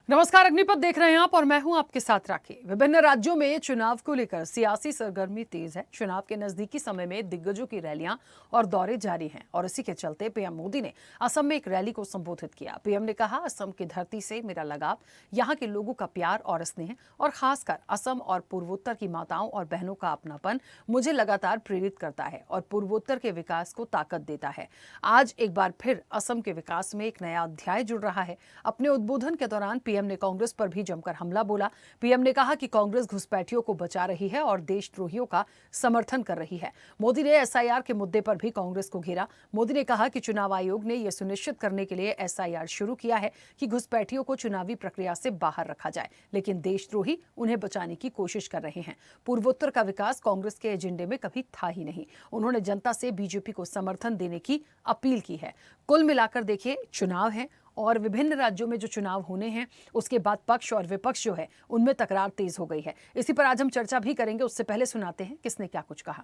नमस्कार, अग्निपथ देख रहे हैं आप और मैं हूं आपके साथ राखी। विभिन्न राज्यों में चुनाव को लेकर सियासी सरगर्मी तेज है। चुनाव के नजदीकी समय में दिग्गजों की रैलियां और दौरे जारी हैं और इसी के चलते पीएम मोदी ने असम में एक रैली को संबोधित किया। पीएम ने कहा, असम की धरती से मेरा लगाव, यहाँ के लोगों का प्यार और स्नेह और खासकर असम और पूर्वोत्तर की माताओं और बहनों का अपनापन मुझे लगातार प्रेरित करता है और पूर्वोत्तर के विकास को ताकत देता है। आज एक बार फिर असम के विकास में एक नया अध्याय जुड़ रहा है। अपने उद्बोधन के दौरान पीएम ने कांग्रेस पर भी जमकर हमला बोला। पीएम ने कहा कि कांग्रेस घुसपैठियों को बचा रही है और देशद्रोहियों का समर्थन कर रही है। मोदी ने एसआईआर के मुद्दे पर भी कांग्रेस को घेरा। मोदी ने कहा कि चुनाव आयोग ने यह सुनिश्चित करने के लिए एसआईआर शुरू किया है कि घुसपैठियों को चुनावी प्रक्रिया से बाहर रखा जाए, लेकिन देशद्रोही उन्हें बचाने की कोशिश कर रहे हैं। पूर्वोत्तर का विकास कांग्रेस के एजेंडे में कभी था ही नहीं। उन्होंने जनता से बीजेपी को समर्थन देने की अपील की है। कुल मिलाकर देखिए, चुनाव है और विभिन्न राज्यों में जो चुनाव होने हैं उसके बाद पक्ष और विपक्ष जो है उनमें तकरार तेज हो गई है। इसी पर आज हम चर्चा भी करेंगे। उससे पहले सुनाते हैं किसने क्या कुछ कहा।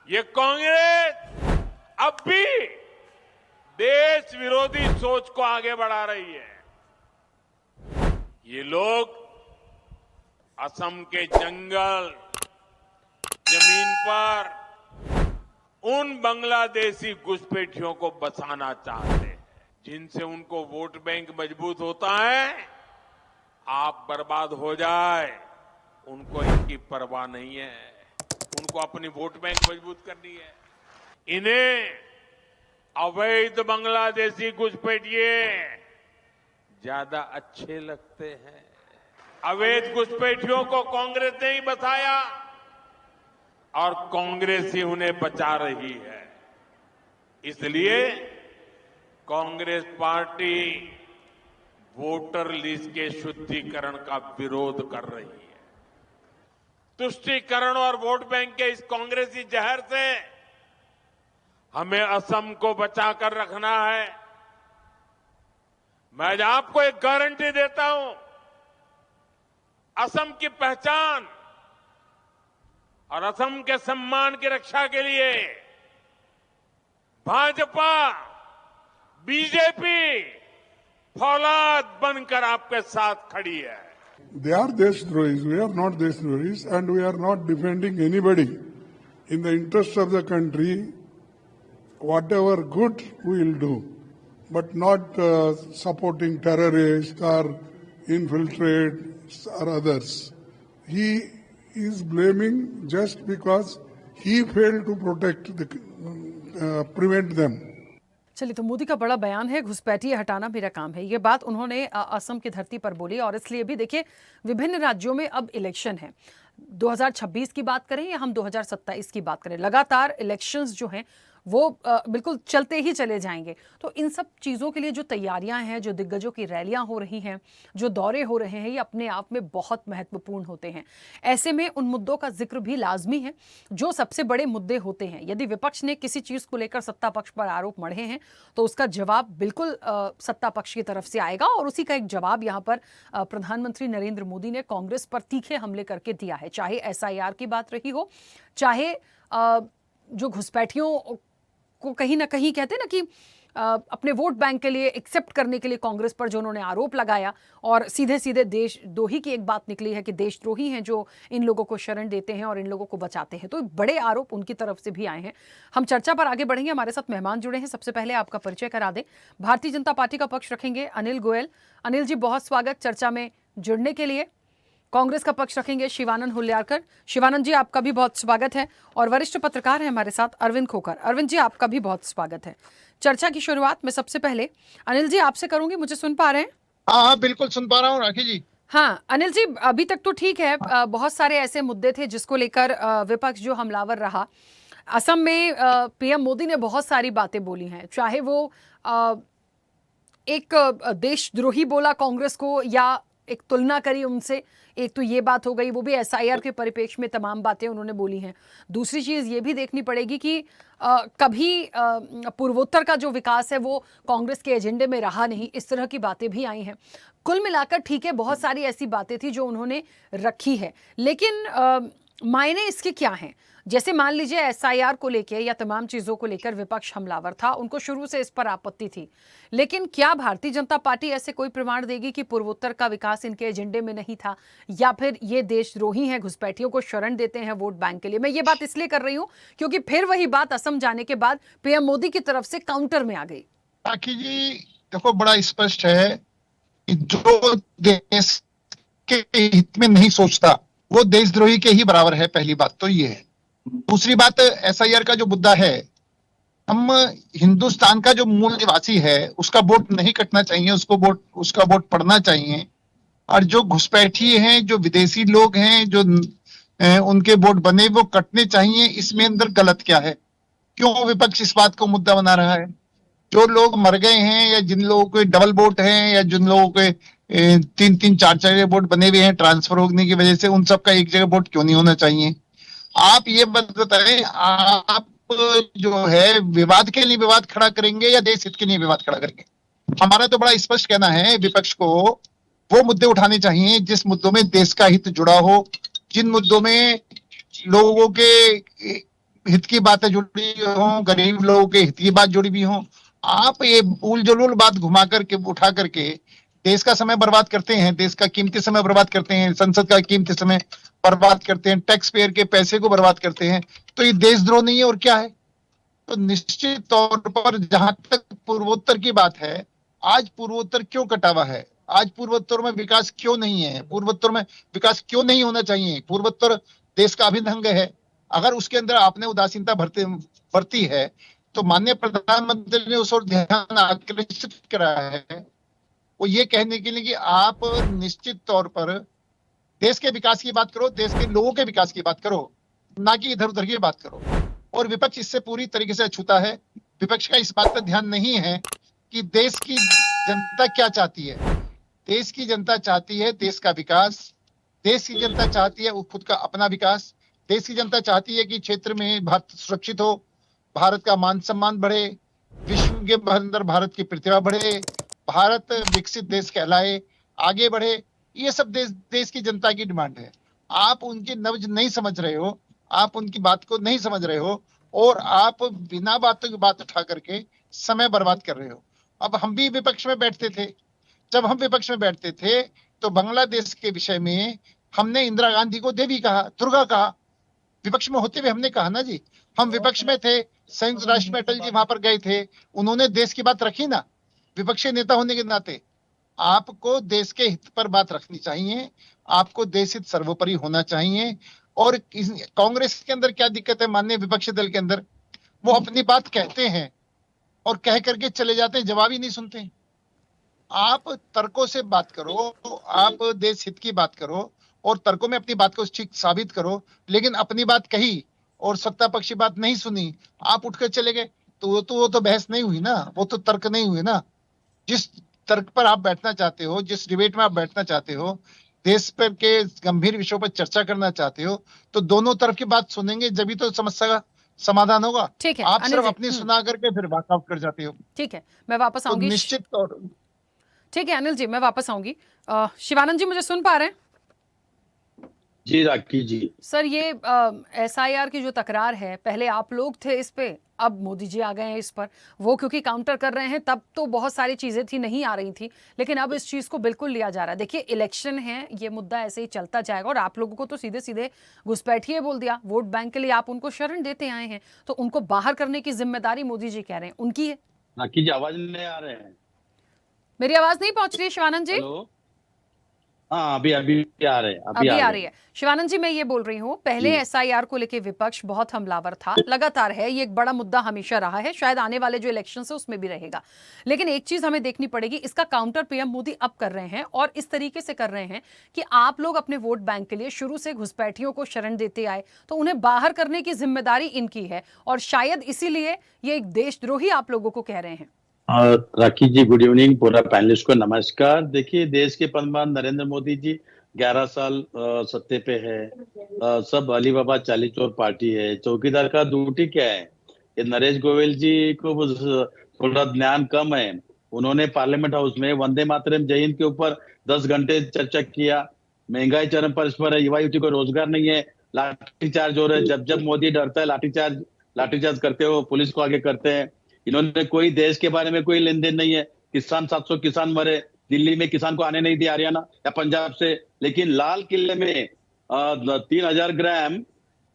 ये कांग्रेस अब भी देश विरोधी सोच को आगे बढ़ा रही है। ये लोग असम के जंगल जमीन पर उन बांग्लादेशी घुसपैठियों को बसाना चाहते हैं, जिनसे उनको वोट बैंक मजबूत होता है। आप बर्बाद हो जाए, उनको इनकी परवाह नहीं है। उनको अपनी वोट बैंक मजबूत करनी है। इन्हें अवैध बांग्लादेशी घुसपैठिए ज्यादा अच्छे लगते हैं। अवैध घुसपैठियों को कांग्रेस ने ही बचाया और कांग्रेस ही उन्हें बचा रही है। इसलिए कांग्रेस पार्टी वोटर लिस्ट के शुद्धिकरण का विरोध कर रही है। तुष्टीकरण और वोट बैंक के इस कांग्रेसी जहर से हमें असम को बचाकर रखना है। मैं आज आपको एक गारंटी देता हूं, असम की पहचान और असम के सम्मान की रक्षा के लिए भाजपा बीजेपी फौलाद बनकर आपके साथ खड़ी है। They are Deshdrohis. We are not Deshdrohis, and we are not defending anybody. In the interest of the country, whatever good we will do, but not supporting terrorists or infiltrates or others. He is blaming just because he failed to prevent them. चलिए, तो मोदी का बड़ा बयान है, घुसपैठिए हटाना मेरा काम है। ये बात उन्होंने असम की धरती पर बोली और इसलिए भी देखिए, विभिन्न राज्यों में अब इलेक्शन है। 2026 की बात करें या हम 2027 की बात करें, लगातार इलेक्शंस जो हैं वो बिल्कुल चलते ही चले जाएंगे। तो इन सब चीज़ों के लिए जो तैयारियां हैं, जो दिग्गजों की रैलियां हो रही हैं, जो दौरे हो रहे हैं, ये अपने आप में बहुत महत्वपूर्ण होते हैं। ऐसे में उन मुद्दों का जिक्र भी लाजमी है जो सबसे बड़े मुद्दे होते हैं। यदि विपक्ष ने किसी चीज़ को लेकर सत्ता पक्ष पर आरोप मढ़े हैं तो उसका जवाब बिल्कुल सत्ता पक्ष की तरफ से आएगा और उसी का एक जवाब यहाँ पर प्रधानमंत्री नरेंद्र मोदी ने कांग्रेस पर तीखे हमले करके दिया है। चाहे एसआईआर की बात रही हो, चाहे जो घुसपैठियों को कहीं ना कहीं कहते हैं ना कि अपने वोट बैंक के लिए एक्सेप्ट करने के लिए कांग्रेस पर जो उन्होंने आरोप लगाया और सीधे सीधे देशद्रोही की एक बात निकली है कि देशद्रोही हैं जो इन लोगों को शरण देते हैं और इन लोगों को बचाते हैं। तो बड़े आरोप उनकी तरफ से भी आए हैं। हम चर्चा पर आगे बढ़ेंगे। हमारे साथ मेहमान जुड़े हैं। सबसे पहले आपका परिचय करा दें। भारतीय जनता पार्टी का पक्ष रखेंगे अनिल गोयल। अनिल जी, बहुत स्वागत चर्चा में जुड़ने के लिए। कांग्रेस का पक्ष रखेंगे शिवानंद हुल्लारकर। शिवानंद जी, आपका भी बहुत स्वागत है। और वरिष्ठ पत्रकार हैं हमारे साथ अरविंद खोकर। अरविंद जी, आपका भी बहुत स्वागत है। चर्चा की शुरुआत मैं सबसे पहले अनिल जी आपसे करूंगी। मुझे सुन पा रहे हैं? हाँ, बिल्कुल सुन पा रहा हूँ राखी जी। हाँ अनिल जी, अभी तक तो ठीक है। बहुत सारे ऐसे मुद्दे थे जिसको लेकर विपक्ष जो हमलावर रहा। असम में पीएम मोदी ने बहुत सारी बातें बोली हैं, चाहे वो एक देशद्रोही बोला कांग्रेस को या एक तुलना करी उनसे। एक तो ये बात हो गई, वो भी एसआईआर के परिप्रेक्ष्य में तमाम बातें उन्होंने बोली हैं। दूसरी चीज़ ये भी देखनी पड़ेगी कि कभी पूर्वोत्तर का जो विकास है वो कांग्रेस के एजेंडे में रहा नहीं, इस तरह की बातें भी आई हैं। कुल मिलाकर ठीक है, बहुत सारी ऐसी बातें थी जो उन्होंने रखी है, लेकिन मायने इसके क्या हैं? जैसे मान लीजिए एसआईआर को लेके या तमाम चीजों को लेकर विपक्ष हमलावर था, उनको शुरू से इस पर आपत्ति थी। लेकिन क्या भारतीय जनता पार्टी ऐसे कोई प्रमाण देगी कि पूर्वोत्तर का विकास इनके एजेंडे में नहीं था, या फिर ये देशद्रोही हैं, घुसपैठियों को शरण देते हैं वोट बैंक के लिए? मैं ये बात इसलिए कर रही हूं क्योंकि फिर वही बात असम जाने के बाद पीएम मोदी की तरफ से काउंटर में आ गई। राखी जी, देखो बड़ा स्पष्ट है कि जो देश के हित में नहीं सोचता वो देशद्रोही के ही बराबर है। पहली बात तो ये है। दूसरी बात, एसआईआर का जो मुद्दा है, हम हिंदुस्तान का जो मूल निवासी है उसका वोट नहीं कटना चाहिए, उसका वोट पड़ना चाहिए। और जो घुसपैठी हैं, जो विदेशी लोग हैं, जो उनके वोट बने वो कटने चाहिए। इसमें अंदर गलत क्या है? क्यों विपक्ष इस बात को मुद्दा बना रहा है? जो लोग मर गए हैं, या जिन लोगों के डबल वोट हैं, या जिन लोगों के 3-3 4-4 वोट बने हुए हैं ट्रांसफर होने की वजह से, उन सबका एक जगह वोट क्यों नहीं होना चाहिए? आप ये बताएं, आप जो है विवाद के लिए विवाद खड़ा करेंगे या देश हित के लिए विवाद खड़ा करेंगे? हमारा तो बड़ा स्पष्ट कहना है, विपक्ष को वो मुद्दे उठाने चाहिए जिस मुद्दों में देश का हित जुड़ा हो, जिन मुद्दों में लोगों के हित की बातें जुड़ी हो, गरीब लोगों के हित की बात जुड़ी भी हो। आप ये उल जलूल बात घुमा करके उठा करके देश का समय बर्बाद करते हैं, देश का कीमती समय बर्बाद करते हैं, संसद का कीमती समय बर्बाद करते हैं, टैक्स पेयर के पैसे को बर्बाद करते हैं। तो ये देशद्रोह नहीं है और क्या है? तो निश्चित तौर पर जहां तक पूर्वोत्तर की बात है, आज पूर्वोत्तर क्यों कटा हुआ है? आज पूर्वोत्तर में विकास क्यों नहीं है? पूर्वोत्तर में विकास क्यों नहीं होना चाहिए? पूर्वोत्तर देश का अभिन्न अंग है। अगर उसके अंदर आपने उदासीनता बरती है तो माननीय प्रधानमंत्री ने उस ओर ध्यान आकर्षित करा है, वो ये कहने के लिए कि आप निश्चित तौर पर देश के विकास की बात करो, देश के लोगों के विकास की बात करो, ना कि इधर उधर की बात करो। और विपक्ष इससे पूरी तरीके से अछूता है। विपक्ष का इस बात पर ध्यान नहीं है कि देश की जनता क्या चाहती है। देश की जनता चाहती है देश का विकास, देश की जनता चाहती है वो खुद का अपना विकास, देश की जनता चाहती है कि क्षेत्र में भारत सुरक्षित हो, भारत का मान सम्मान बढ़े, विश्व के अंदर भारत की प्रतिभा बढ़े, भारत विकसित देश कहलाए, आगे बढ़े। ये सब देश की जनता की डिमांड है। आप उनकी नब्ज नहीं समझ रहे हो, आप उनकी बात को नहीं समझ रहे हो, और आप बिना बातों की बात उठा करके समय बर्बाद कर रहे हो। अब हम भी विपक्ष में बैठते थे। जब हम विपक्ष में बैठते थे तो बांग्लादेश के विषय में हमने इंदिरा गांधी को देवी कहा, दुर्गा कहा। विपक्ष में होते हुए हमने कहा ना जी, हम विपक्ष में थे, संयुक्त राष्ट्र में अटल जी वहां पर गए थे, उन्होंने देश की बात रखी ना। विपक्षी नेता होने के नाते आपको देश के हित पर बात रखनी चाहिए, आपको देश हित सर्वोपरि होना चाहिए। और कांग्रेस के अंदर क्या दिक्कत है? माननीय विपक्षी दल के अंदर वो अपनी बात कहते हैं और कह करके चले जाते हैं, जवाब ही नहीं सुनते। आप तर्कों से बात करो, आप देश हित की बात करो और तर्कों में अपनी बात को ठीक साबित करो। लेकिन अपनी बात कही और सत्ता पक्षी बात नहीं सुनी, आप उठकर चले गए, तो वो तो बहस नहीं हुई ना, वो तो तर्क नहीं हुए ना। जिस तर्क पर आप बैठना चाहते हो, जिस डिबेट में आप बैठना चाहते हो, देश पर के गंभीर विषयों पर चर्चा करना चाहते हो, तो दोनों तरफ की बात सुनेंगे, जब तो समस्या का समाधान होगा। ठीक है, आप अनिल सिर्फ जी, अपनी सुना करके फिर वॉकआउट कर जाते हो। ठीक है, मैं वापस तो आऊंगी। निश्चित तौर ठीक है अनिल जी, मैं वापस आऊंगी। शिवानंद जी, मुझे सुन पा रहे हैं? जी राखी जी। सर, ये एसआईआर की जो तकरार है, पहले आप लोग थे इस पे, अब मोदी जी आ गए हैं इस पर। वो क्योंकि काउंटर कर रहे हैं, तब तो बहुत सारी चीजें थी, नहीं आ रही थी, लेकिन अब इस चीज को बिल्कुल लिया जा रहा है। देखिए, इलेक्शन है, ये मुद्दा ऐसे ही चलता जाएगा, और आप लोगों को तो सीधे सीधे घुसपैठिए बोल दिया। वोट बैंक के लिए आप उनको शरण देते आए हैं, तो उनको बाहर करने की जिम्मेदारी मोदी जी कह रहे हैं उनकी है। राखी जी, आवाज नहीं आ रहे हैं? मेरी आवाज नहीं पहुंच रही है शिवानंद जी? हेलो, हाँ अभी अभी आ रहे हैं, अभी आ रही है। शिवानंद जी, मैं ये बोल रही हूँ, पहले एसआईआर को लेके विपक्ष बहुत हमलावर था, लगातार है, ये एक बड़ा मुद्दा हमेशा रहा है, शायद आने वाले जो इलेक्शंस है उसमें भी रहेगा। लेकिन एक चीज हमें देखनी पड़ेगी, इसका काउंटर पीएम मोदी अब कर रहे हैं, और इस तरीके से कर रहे हैं कि आप लोग अपने वोट बैंक के लिए शुरू से घुसपैठियों को शरण देते आए, तो उन्हें बाहर करने की जिम्मेदारी इनकी है, और शायद इसीलिए ये एक देशद्रोही आप लोगों को कह रहे हैं। राखी जी, गुड इवनिंग। पूरा पैनलिस्ट को नमस्कार। देखिए, देश के प्रधानमंत्री नरेंद्र मोदी जी 11 साल सत्ते पे है। सब अली बाबा चालीस चोर पार्टी है। चौकीदार का ड्यूटी क्या है? ये नरेश गोयल जी को थोड़ा ज्ञान कम है। उन्होंने पार्लियामेंट हाउस में वंदे मातरम जय हिंद के ऊपर 10 घंटे चर्चा किया। महंगाई चरम पर इस पर है, युवा युवती को रोजगार नहीं है, लाठीचार्ज हो रहे हैं। जब जब मोदी डरता है लाठीचार्ज करते हो, पुलिस को आगे करते हैं। इन्होंने कोई देश के बारे में कोई लेन देन नहीं है। किसान 700 किसान मरे, दिल्ली में किसान को आने नहीं दिया हरियाणा या पंजाब से, लेकिन लाल किले में 3000 ग्राम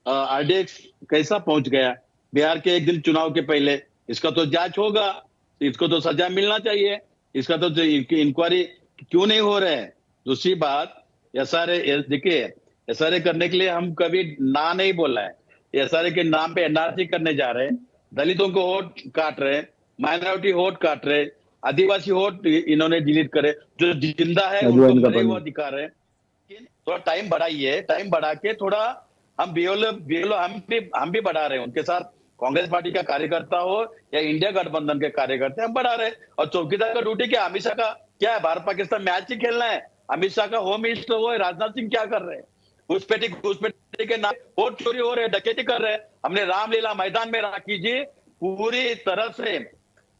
आरडीएक्स कैसा पहुंच गया बिहार के एक दिन चुनाव के पहले? इसका तो जांच होगा, इसको तो सजा मिलना चाहिए, इसका तो इंक्वायरी क्यों नहीं हो रहा है? दूसरी बात, एसआरए, देखिए एसआरए करने के लिए हम कभी ना नहीं बोला है। एसआरए के नाम पे एनआरसी करने जा रहे हैं, दलितों को वोट काट रहे, माइनॉरिटी वोट काट रहे, आदिवासी वोट इन्होंने डिलीट करे, जो जिंदा है उनको मरे हुआ दिखा रहे हैं। थोड़ा टाइम बढ़ाइए, टाइम बढ़ा के थोड़ा हम बीएलओ हम भी बढ़ा रहे हैं उनके साथ। कांग्रेस पार्टी का कार्यकर्ता हो या इंडिया गठबंधन के कार्यकर्ता, हम बढ़ा रहे हैं। और चौकीदार का ड्यूटी क्या, अमित शाह का क्या है? भारत पाकिस्तान मैच ही खेलना है। अमित शाह का होम मिनिस्टर वो है, राजनाथ सिंह क्या कर रहे हैं? घुसपैठी के नाम वोट चोरी हो रहे हैं, डकैती कर रहे हैं। हमने रामलीला मैदान में राखी जी, पूरी तरह से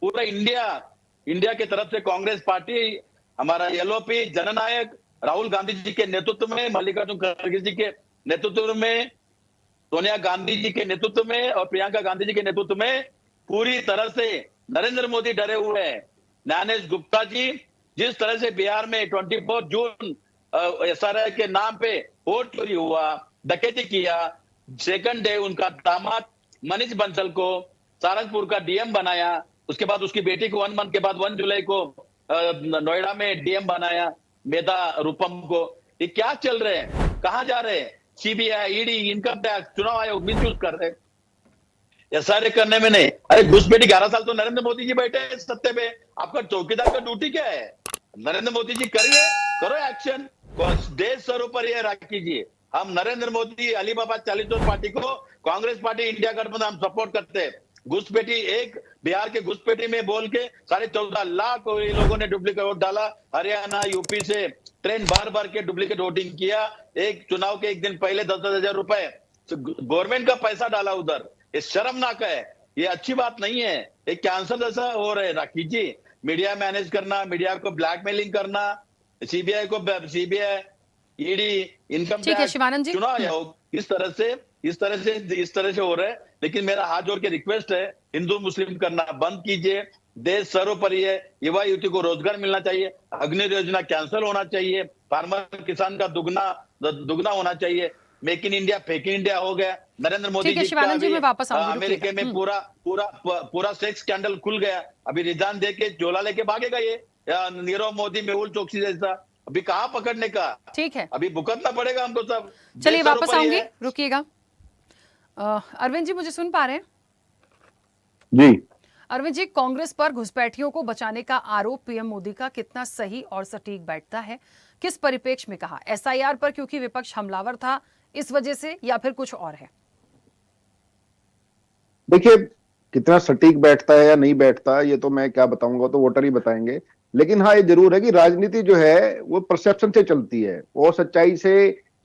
पूरा इंडिया की तरफ से कांग्रेस पार्टी, हमारा एलओपी जननायक राहुल गांधी जी के नेतृत्व में, मल्लिकार्जुन खड़गे जी के नेतृत्व में, सोनिया गांधी जी के नेतृत्व में और प्रियंका गांधी जी के नेतृत्व में पूरी तरह से नरेंद्र मोदी डरे हुए हैं। ज्ञानेश गुप्ता जी, जिस तरह से बिहार में 24 जून एसआरआई के नाम पे वोट चोरी हुआ, डकैती किया, सेकंड डे उनका दामाद मनीष बंसल को सहारनपुर का डीएम बनाया, उसके बाद उसकी बेटी को 1 मंथ के बाद 1 जुलाई को नोएडा में डीएम बनाया, मेधा रूपम को। ये क्या चल रहे हैं, कहां जा रहे हैं? सीबीआई, ईडी, इनकम टैक्स, चुनाव आयोग मिसयूज कर रहे हैं एसआरए करने में। नहीं, अरे घुसपैठी 11 साल तो नरेंद्र मोदी जी बैठे हैं सत्ते पे, आपका चौकीदार का ड्यूटी क्या है? नरेंद्र मोदी जी करिए, करो एक्शन, देश सर्वोपरि है कीजिए। हम नरेंद्र मोदी, अलीबाबा चालीसों पार्टी को, कांग्रेस पार्टी, इंडिया गठबंधन हम सपोर्ट करते हैं। घुसपैठी एक बिहार के घुसपैठी में बोल के 14.5 लाख लोगों ने डुप्लीकेट वोट डाला। हरियाणा, यूपी से ट्रेन बार के डुप्लीकेट वोटिंग किया। एक चुनाव के एक दिन पहले 10-10 हजार रुपए गवर्नमेंट का पैसा डाला उधर। ये शर्मनाक है, ये अच्छी बात नहीं है। एक कैंसर जैसा हो रहा है राखी जी। मीडिया मैनेज करना, मीडिया को ब्लैकमेलिंग करना, सीबीआई, ईडी, इनकम ठीक है शिवानंद जी, चुनाव आयोग, इस तरह से हो रहा है। लेकिन मेरा हाथ जोड़ के रिक्वेस्ट है, हिंदू मुस्लिम करना बंद कीजिए। देश सर्वोपरि है, युवा युवती को रोजगार मिलना चाहिए, अग्नि योजना कैंसिल होना चाहिए, फार्मर किसान का दुगना होना चाहिए, make in India fake in India हो गया। नरेंद्र मोदी जी का अमेरिका में पूरा सेक्स स्कैंडल खुल गया, अभी रिजाइन दे के झोला लेके भागेगा ये नीरव मोदी, मेहुल चोकसी जैसा। अभी कहाँ पकड़ने का? ठीक है, अभी भुगतना पड़ेगा हमको सब। चलिए वापस आऊंगी, रुकिएगा। अरविंद जी मुझे सुन पा रहे हैं? जी अरविंद जी, कांग्रेस पर घुसपैठियों को बचाने का आरोप पीएम मोदी का कितना सही और सटीक बैठता है? किस परिप्रेक्ष्य में कहा? एसआईआर पर क्योंकि विपक्ष हमलावर था इस वजह से, या फिर कुछ और है? देखिए, कितना सटीक बैठता है या नहीं बैठता ये तो मैं क्या बताऊंगा, तो वोटर ही बताएंगे। लेकिन हाँ, ये जरूर है कि राजनीति जो है वो परसेप्शन से चलती है, वो सच्चाई से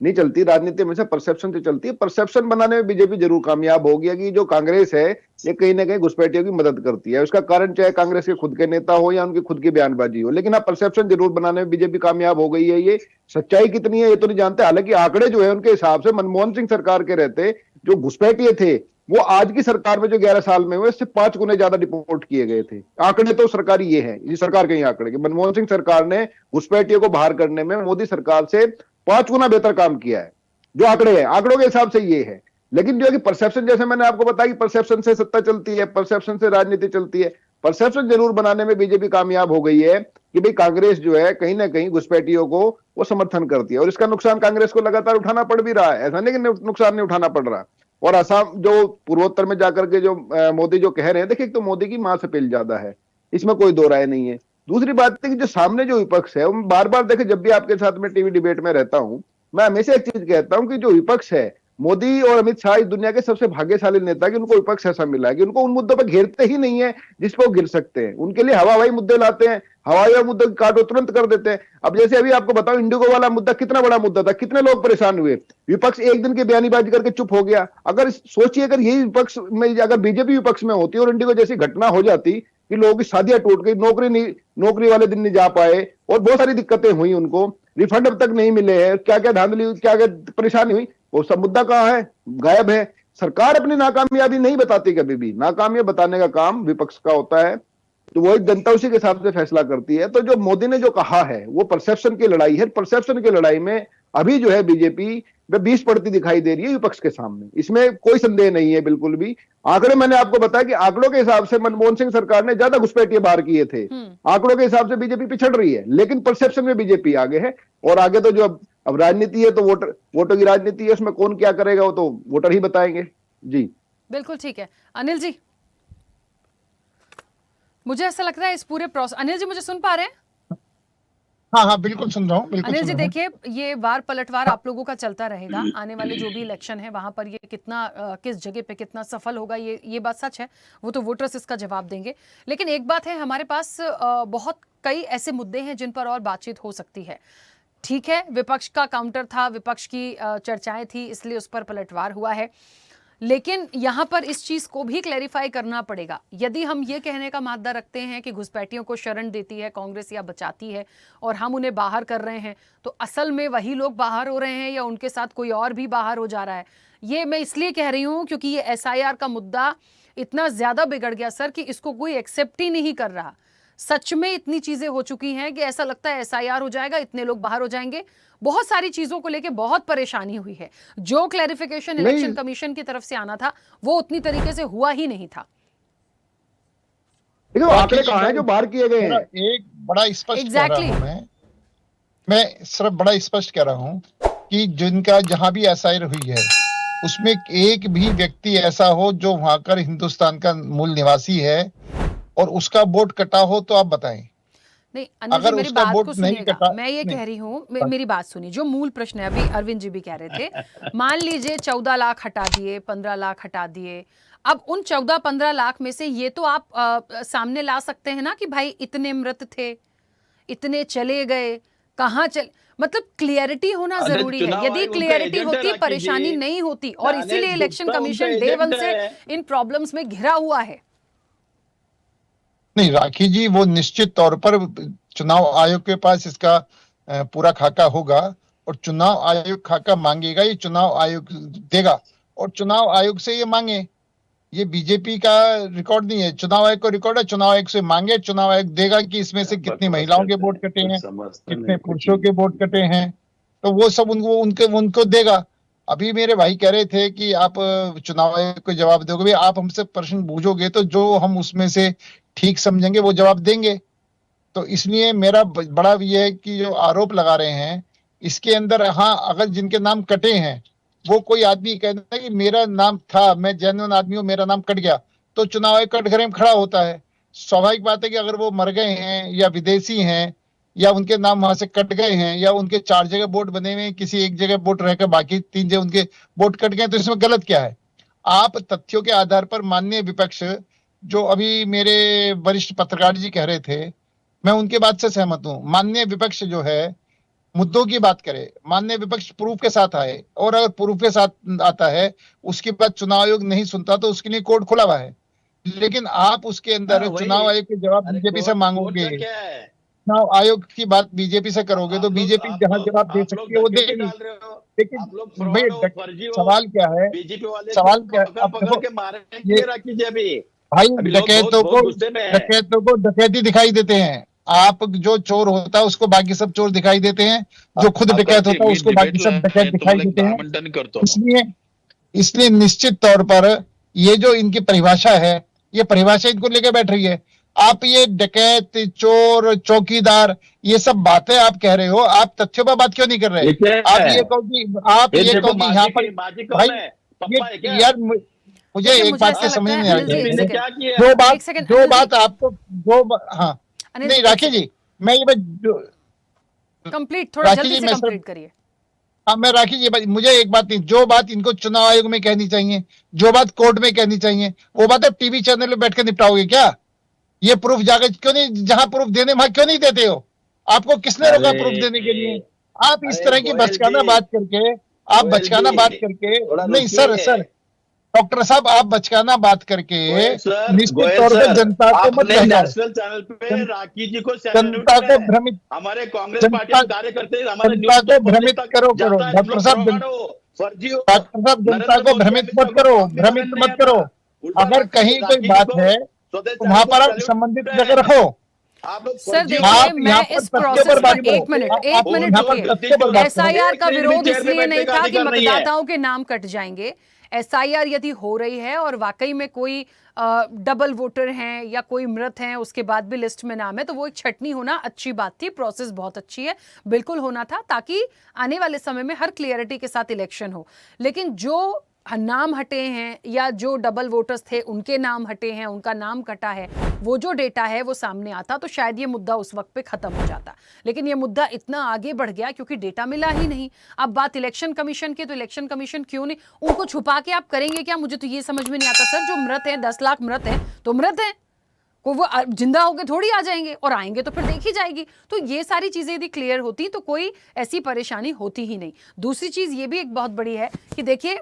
नहीं चलती। राजनीति हमेशा परसेप्शन से चलती है। परसेप्शन बनाने में बीजेपी जरूर कामयाब हो गया कि जो कांग्रेस है ये कहीं ना कहीं घुसपैठियों की मदद करती है। उसका कारण चाहे कांग्रेस के खुद के नेता हो या उनकी खुद की बयानबाजी हो, लेकिन हाँ, परसेप्शन जरूर बनाने में बीजेपी कामयाब हो गई है। ये सच्चाई कितनी है ये तो नहीं जानते। हालांकि आंकड़े जो है उनके हिसाब से मनमोहन सिंह सरकार के रहते जो घुसपैठिए थे वो आज की सरकार में जो 11 साल में हुए इससे 5 गुने ज्यादा रिपोर्ट किए गए थे। आंकड़े तो सरकारी ये है, ये सरकार के ही आंकड़े कि मनमोहन सिंह सरकार ने घुसपैठियों को बाहर करने में मोदी सरकार से 5 गुना बेहतर काम किया है। जो आंकड़े हैं, आंकड़ों के हिसाब से ये है। लेकिन जो है कि परसेप्शन, जैसे मैंने आपको बताया कि परसेप्शन से सत्ता चलती है, परसेप्शन से राजनीति चलती है। परसेप्शन जरूर बनाने में बीजेपी कामयाब हो गई है कि भाई कांग्रेस जो है कहीं ना कहीं घुसपैठियों को वो समर्थन करती है, और इसका नुकसान कांग्रेस को लगातार उठाना पड़ भी रहा है। ऐसा नहीं कि नुकसान नहीं उठाना पड़ रहा। और असम जो पूर्वोत्तर में जाकर के जो मोदी जो कह रहे हैं, देखिए, एक तो मोदी की मां से पेल ज्यादा है, इसमें कोई दो राय नहीं है। दूसरी बात है कि जो सामने जो विपक्ष है, वो बार बार देखे, जब भी आपके साथ में टीवी डिबेट में रहता हूं, मैं हमेशा एक चीज कहता हूं कि जो विपक्ष है, मोदी और अमित शाह इस दुनिया के सबसे भाग्यशाली नेता कि उनको विपक्ष ऐसा मिला है कि उनको उन मुद्दों पर घेरते ही नहीं है जिस पर वो गिर सकते हैं। उनके लिए हवाई मुद्दे लाते हैं, हवाई मुद्दे काटो तुरंत कर देते हैं। अब जैसे अभी आपको बताओ, इंडिगो वाला मुद्दा कितना बड़ा मुद्दा था, कितने लोग परेशान हुए। विपक्ष एक दिन की बयानीबाजी करके चुप हो गया। अगर सोचिए, अगर यही विपक्ष में, अगर बीजेपी विपक्ष में होती और इंडिगो जैसी घटना हो जाती कि लोगों की शादियां टूट गई, नौकरी वाले दिन नहीं जा पाए और बहुत सारी दिक्कतें हुई, उनको रिफंड अब तक नहीं मिले हैं, क्या क्या धांधली, क्या क्या परेशानी हुई, वो सब मुद्दा कहाँ है? गायब है। सरकार अपनी नाकामयाबी नहीं बताती कभी भी, नाकामयाबी बताने का काम विपक्ष का होता है, तो वो एक जनता उसी के हिसाब से फैसला करती है। तो जो मोदी ने जो कहा है वो परसेप्शन की लड़ाई है। परसेप्शन की लड़ाई में अभी जो है बीजेपी में 20 पड़ती दिखाई दे रही है विपक्ष के सामने, इसमें कोई संदेह नहीं है बिल्कुल भी। आंकड़े मैंने आपको बताया कि आंकड़ों के हिसाब से मनमोहन सिंह सरकार ने ज्यादा घुसपैठिए बाहर किए थे, आंकड़ों के हिसाब से बीजेपी पिछड़ रही है, लेकिन परसेप्शन में बीजेपी आगे है। और आगे तो जो अब राजनीति है, तो वोटों की राजनीति है, उसमें कौन क्या करेगा वो तो वोटर ही बताएंगे। जी बिल्कुल ठीक है। अनिल जी, मुझे ऐसा लग रहा है इस पूरे प्रोसेस, अनिल जी मुझे सुन पा रहे हैं? हाँ हाँ बिल्कुल सुन रहा हूँ, बिल्कुल अनिल सुन जी रहा हूँ। देखिए, ये वार पलटवार आप लोगों का चलता रहेगा। आने वाले जो भी इलेक्शन है वहां पर ये कितना किस जगह पे कितना सफल होगा, ये बात सच है, वो तो वोटर्स इसका जवाब देंगे। लेकिन एक बात है, हमारे पास बहुत कई ऐसे मुद्दे हैं जिन पर और बातचीत हो सकती है। ठीक है, विपक्ष का काउंटर था, विपक्ष की चर्चाएं थी, इसलिए उस पर पलटवार हुआ है। लेकिन यहां पर इस चीज को भी क्लैरिफाई करना पड़ेगा। यदि हम ये कहने का मादा रखते हैं कि घुसपैठियों को शरण देती है कांग्रेस या बचाती है और हम उन्हें बाहर कर रहे हैं, तो असल में वही लोग बाहर हो रहे हैं या उनके साथ कोई और भी बाहर हो जा रहा है? ये मैं इसलिए कह रही हूं क्योंकि ये SIR का मुद्दा इतना ज्यादा बिगड़ गया सर कि इसको कोई एक्सेप्ट ही नहीं कर रहा। सच में इतनी चीजें हो चुकी हैं कि ऐसा लगता है SIR हो जाएगा, इतने लोग बाहर हो जाएंगे। बहुत सारी चीजों को लेके बहुत परेशानी हुई है। जो क्लैरिफिकेशन इलेक्शन कमीशन की तरफ से आना था वो उतनी तरीके से हुआ ही नहीं था। देखो आंकड़े कहाँ हैं जो बाहर किए गए हैं? एक बड़ा स्पष्ट कह रहा हूं मैं सिर्फ बड़ा स्पष्ट कह रहा हूं कि जिनका जहां भी SIR हुई है उसमें एक भी व्यक्ति ऐसा हो जो वहां कर हिंदुस्तान का मूल निवासी है और उसका वोट कटा हो, तो आप बताएं। नहीं अनिल जी, मेरी बात को सुनिएगा। मैं ये कह रही हूँ, मेरी बात सुनिए। जो मूल प्रश्न है, अभी अरविंद जी भी कह रहे थे, मान लीजिए 14 लाख हटा दिए, 15 लाख हटा दिए, अब उन 14-15 लाख में से ये तो आप सामने ला सकते हैं ना कि भाई इतने मृत थे, इतने चले गए, कहाँ चले, मतलब क्लियरिटी होना जरूरी है। यदि क्लियरिटी होती परेशानी नहीं होती, और इसीलिए इलेक्शन कमीशन डे 1 से इन प्रॉब्लम्स में घिरा हुआ है। नहीं राखी जी, वो निश्चित तौर पर चुनाव आयोग के पास इसका पूरा खाका होगा और चुनाव आयोग खाका मांगेगा, ये चुनाव आयोग देगा और चुनाव आयोग से ये मांगे। ये बीजेपी का रिकॉर्ड नहीं है, चुनाव आयोग को रिकॉर्ड है, चुनाव आयोग से मांगे, चुनाव आयोग देगा कि इसमें से कितनी महिलाओं के वोट कटे हैं, कितने पुरुषों के वोट कटे हैं, तो वो सब उनको देगा। अभी मेरे भाई कह रहे थे कि आप चुनाव आयोग को जवाब दोगे, आप हमसे प्रश्न पूछोगे तो जो हम उसमें से ठीक समझेंगे वो जवाब देंगे। तो इसलिए मेरा बड़ा ये है कि जो आरोप लगा रहे हैं इसके अंदर, हाँ अगर जिनके नाम कटे हैं वो कोई आदमी कहता है कि मेरा नाम था, मैं जेन्युइन आदमी हूं, मेरा नाम कट गया, तो चुनाव आयोग कटघरे में खड़ा होता है। स्वाभाविक बात है कि अगर वो मर गए हैं या विदेशी हैं या उनके नाम वहां से कट गए हैं या उनके 4 जगह वोट बने हुए हैं, किसी एक जगह वोट रहकर बाकी 3 जगह उनके वोट कट गए, तो इसमें गलत क्या है? आप तथ्यों के आधार पर माननीय विपक्ष, जो अभी मेरे वरिष्ठ पत्रकार जी कह रहे थे, मैं उनके बात से सहमत हूं। माननीय विपक्ष जो है मुद्दों की बात करे, माननीय विपक्ष प्रूफ के साथ आए, और अगर प्रूफ के साथ आता है उसके बाद चुनाव आयोग नहीं सुनता तो उसके लिए कोर्ट खुला हुआ है। लेकिन आप उसके अंदर चुनाव आयोग के जवाब बीजेपी से मांगोगे, चुनाव आयोग की बात बीजेपी से करोगे, तो बीजेपी जहां जवाब दे सकती है वो देगी। लेकिन भाई सवाल क्या है, सवाल क्या है, अब देखो भाई डकैतों को डकैती दिखाई देते हैं। आप जो चोर होता है उसको बाकी सब चोर दिखाई देते हैं, जो खुद डकैत होता है उसको बाकी सब डकैत दिखाई देते हैं। इसलिए निश्चित तौर पर ये जो इनकी परिभाषा है, ये परिभाषा इनको लेकर बैठ रही है। आप ये डकैत, चोर, चौकीदार, ये सब बातें आप कह रहे हो, आप तथ्यों पर बात क्यों नहीं कर रहे? आप ये कहो कि यहाँ पर भाई ये यार, मुझे एक बात से समझ नहीं आ रही। जो बात आपको हाँ नहीं राखी जी, मैं ये कंप्लीट थोड़ा जल्दी से कंप्लीट करिए। हाँ मैं राखी जी, मुझे एक बात नहीं, जो बात इनको चुनाव आयोग में कहनी चाहिए, जो बात कोर्ट में कहनी चाहिए, वो बात आप टीवी चैनल में बैठ कर निपटाओगे क्या? ये प्रूफ जाकर क्यों नहीं, जहां प्रूफ देने वहां क्यों नहीं देते हो? आपको किसने रोका प्रूफ देने के लिए? आप इस तरह की बचकाना बात करके, नहीं सर डॉक्टर साहब, आप बचकाना बात करके निश्चित तौर पर जनता को मत नेशनल चैनल पे राखी जी को जनता को भ्रमित, हमारे कांग्रेस पार्टी कार्यकर्ते जनता को भ्रमित करो। डॉक्टर साहब फर्जी हो। डॉक्टर साहब, जनता को भ्रमित मत करो, भ्रमित मत करो। अगर कहीं कोई बात है तो वहां पर आप संबंधित जगह रखो। आप लोग सर फर्जी हो। देखिए, आप मैं यहाँ पर इस सत्य प्रोसेस पर बात पर करो। एक मिनट आप यहाँ पर सत्य पर बात रुकिए। करो। एसआईआर का एक विरोध चेयर पे इसलिए नहीं बैठने का था कि अधिकार नहीं है। मतदाताओं के नाम कट जाएंगे। एसआईआर यदि हो रही है और वाकई में कोई डबल वोटर हैं या कोई मृत हैं, उसके बाद भी लिस्ट में नाम है, तो वो एक छटनी होना अच्छी बात थी। प्रोसेस बहुत अच्छी है, बिल्कुल होना था, ताकि आने वाले समय में हर क्लियरिटी के साथ इलेक्शन हो। लेकिन जो नाम हटे हैं या जो डबल वोटर्स थे उनके नाम हटे हैं, उनका नाम कटा है, वो जो डेटा है वो सामने आता तो शायद ये मुद्दा उस वक्त पे खत्म हो जाता। लेकिन ये मुद्दा इतना आगे बढ़ गया क्योंकि डेटा मिला ही नहीं। अब बात इलेक्शन कमीशन की, तो इलेक्शन कमीशन क्यों नहीं, उनको छुपा के आप करेंगे क्या? मुझे तो ये समझ में नहीं आता सर। जो मृत हैं, 10 लाख मृत हैं तो मृत हैं, को वो जिंदा होके थोड़ी आ जाएंगे, और आएंगे तो फिर देखी जाएगी। तो ये सारी चीजें यदि क्लियर होती तो कोई ऐसी परेशानी होती ही नहीं। दूसरी चीज ये भी एक बहुत बड़ी है कि देखिए,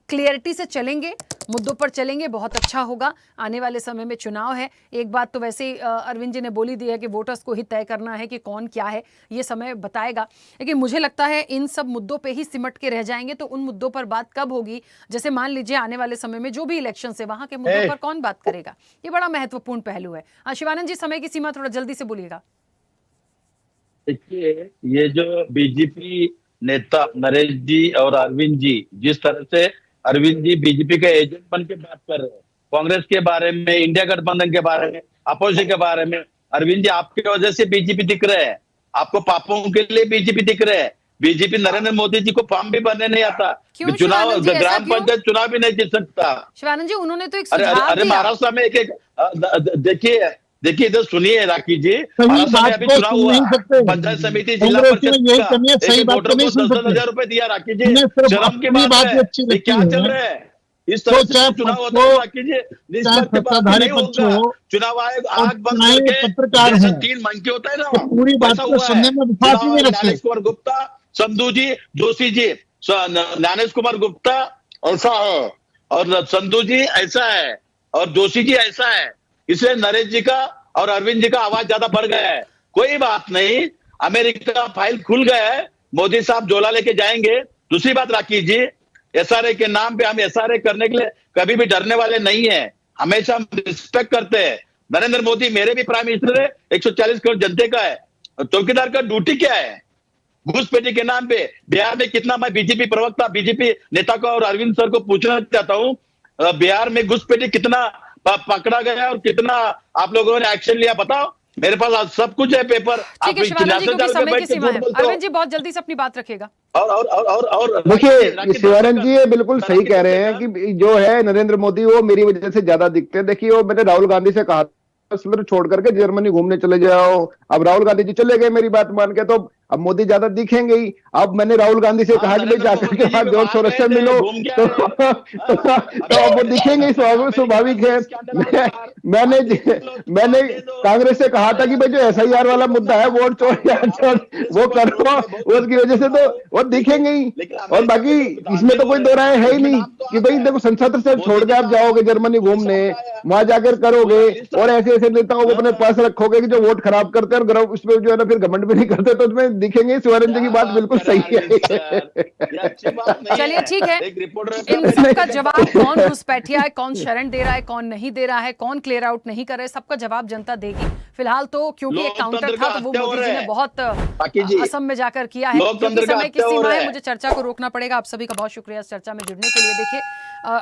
क्लियरिटी से चलेंगे, मुद्दों पर चलेंगे, बहुत अच्छा होगा। आने वाले समय में चुनाव है। एक बात तो वैसे ही अरविंद जी ने बोली दी है कि वोटर्स को ही तय करना है कि कौन क्या है, ये समय बताएगा। लेकिन मुझे लगता है इन सब मुद्दों पे ही सिमट के रह जाएंगे, तो उन मुद्दों पर बात कब होगी? जैसे मान लीजिए आने वाले समय में जो भी इलेक्शन है, वहां के मुद्दों पर कौन बात करेगा? ये बड़ा महत्वपूर्ण पहलू है। शिवानंद जी, समय की सीमा थोड़ा जल्दी से बोलिएगा। देखिए, ये जो बीजेपी नेता नरेश जी और अरविंद जी, जिस तरह से अरविंद जी बीजेपी के एजेंट बन के बात कर रहे हैं, कांग्रेस के बारे में, इंडिया गठबंधन के बारे में, अपोजिशन के बारे में, अरविंद जी आपकी वजह से बीजेपी दिख रहे हैं, आपको पापों के लिए बीजेपी दिख रहे हैं। बीजेपी नरेंद्र मोदी जी को फॉर्म भी भरने नहीं आता, क्यों चुनाव शिवानंद जी, ऐसा ग्राम क्यों? पंचायत चुनाव भी नहीं जीत सकता। शिवानंद जी, उन्होंने तो एक अरे सुझाव अरे दिया। महाराष्ट्र में देखिए देखिए, इधर सुनिए राकेश जी, सही महाराष्ट्र में बात अभी को चुनाव सुन हुआ, नहीं सकते। पंचायत समिति, जिला कांग्रेस में परिषद यही का कमी है, सही एक बात वोटर को नहीं को सुन 10-10 सकते। हजार रुपए दिया राकेश जी। उन्हें सिर्फ शर्म की अपनी बात बात है। अच्छी ये लगती क्या है। चल रहा है? इस तो तरह से चाहे चुनाव पक्ष होता है हो, राकेश जी, चाहे निष्पक्षपाती सत्ताधारी नहीं पक्ष होगा। हो चुनाव आयोग और आग बंद चुनावी करके पत्रकार जैसे हों, 3 मंकी होता है ना, तो पूरी बात वैसा को हुआ है। सुनने में विश्वास ही चुनाव नहीं आयोग रखते। ज्ञानेश कुमार गुप्ता, संधू जी, जोशी जी, ज्ञानेश कुमार गुप्ता ऐसा है और संधू जी ऐसा है और जोशी जी ऐसा है, इसलिए नरेश जी का और अरविंद जी का आवाज ज्यादा बढ़ गया है। कोई बात नहीं, अमेरिका फाइल खुल गया है, मोदी साहब झोला लेके जाएंगे। दूसरी बात राकेश जी, एसआरए के नाम पे हम एसआरए करने के लिए कभी भी डरने वाले नहीं है, हमेशा हम रिस्पेक्ट करते हैं। नरेंद्र मोदी मेरे भी प्राइम मिनिस्टर है, 140 करोड़ जनते का है। चौकीदार का ड्यूटी क्या है? घुसपैठी के नाम पे बिहार में कितना, मैं बीजेपी प्रवक्ता, बीजेपी नेता को और अरविंद सर को पूछना चाहता हूं, बिहार में घुसपैठी कितना पकड़ा गया और कितना आप लोगों ने एक्शन लिया, बताओ। मेरे पास आज सब कुछ है, पेपर। ठीक है शिवानंद जी, क्योंकि समय की सीमा है। अरविंद जी, बहुत जल्दी से अपनी बात रखिएगा। और देखिए, शिवानंद जी ये बिल्कुल सही कह रहे हैं कि जो है नरेंद्र मोदी, वो मेरी वजह से ज्यादा दिखते हैं। देखिए, वो मैंने राहुल गांधी से कहा था छोड़ करके जर्मनी घूमने चले जाओ। अब राहुल गांधी जी चले गए मेरी बात मान के, तो अब मोदी ज्यादा दिखेंगे ही। अब मैंने राहुल गांधी से कहा कि भाई जाकर के वहां जोर शोर से मिलो, तो अब वो दिखेंगे, स्वाभाविक है। मैंने कांग्रेस से कहा था कि भाई जो एसआईआर वाला मुद्दा है, वोट चोर वो करो, उसकी वजह से तो वो दिखेंगे ही। और बाकी इसमें तो कोई दो राय है ही नहीं कि भाई देखो, संसद से छोड़ के आप जाओगे जर्मनी घूमने, वहां जाकर करोगे और ऐसे ऐसे नेताओं को अपने पास रखोगे कि जो वोट खराब करते हैं और उसमें जो है ना फिर घमंड भी नहीं करते, तो उसमें दिखेंगे। शिवानंद जी की बात बिल्कुल सही है। चलिए ठीक है, इन सबका जवाब कौन घुसपैठिया है, कौन शरण दे रहा है, कौन नहीं दे रहा है, कौन क्लियर आउट नहीं कर रहा है, सबका जवाब जनता देगी। फिलहाल तो क्योंकि एक काउंटर था, तो वो मोदी जी ने बहुत असम में जाकर किया है। क्योंकि समय की सीमा है, मुझे चर्चा को रोकना पड़ेगा। आप सभी का बहुत शुक्रिया इस चर्चा में जुड़ने के लिए। देखिए,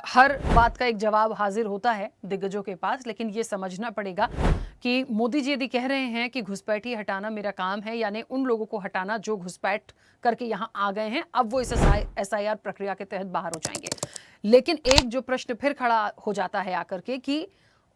हर बात का एक जवाब हाजिर होता है दिग्गजों के पास, लेकिन ये समझना पड़ेगा कि मोदी जी यदि कह रहे हैं कि घुसपैठी हटाना मेरा काम है, यानी उन लोगों को हटाना जो घुसपैठ करके यहाँ आ गए हैं, अब वो इस एसआईआर प्रक्रिया के तहत बाहर हो जाएंगे। लेकिन एक जो प्रश्न फिर खड़ा हो जाता है आकर के कि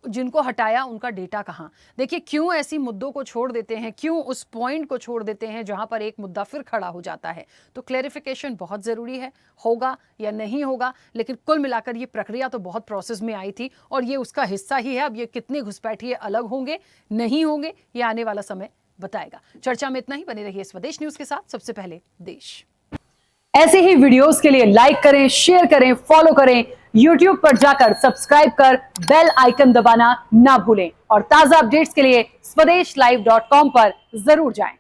जिनको हटाया उनका डेटा कहाँ? देखिए, क्यों ऐसी मुद्दों को छोड़ देते हैं, क्यों उस पॉइंट को छोड़ देते हैं जहां पर एक मुद्दा फिर खड़ा हो जाता है? तो क्लैरिफिकेशन बहुत ज़रूरी है, होगा या नहीं होगा। लेकिन कुल मिलाकर ये प्रक्रिया तो बहुत प्रोसेस में आई थी और ये उसका हिस्सा ही है। अब ये कितने घुसपैठिए अलग होंगे, नहीं होंगे, ये आने वाला समय बताएगा। चर्चा में इतना ही। बने रहिए स्वदेश न्यूज़ के साथ। सबसे पहले देश। ऐसे ही वीडियोस के लिए लाइक करें, शेयर करें, फॉलो करें। YouTube पर जाकर सब्सक्राइब कर बेल आइकन दबाना ना भूलें और ताजा अपडेट्स के लिए swedeshlive.com पर जरूर जाएं।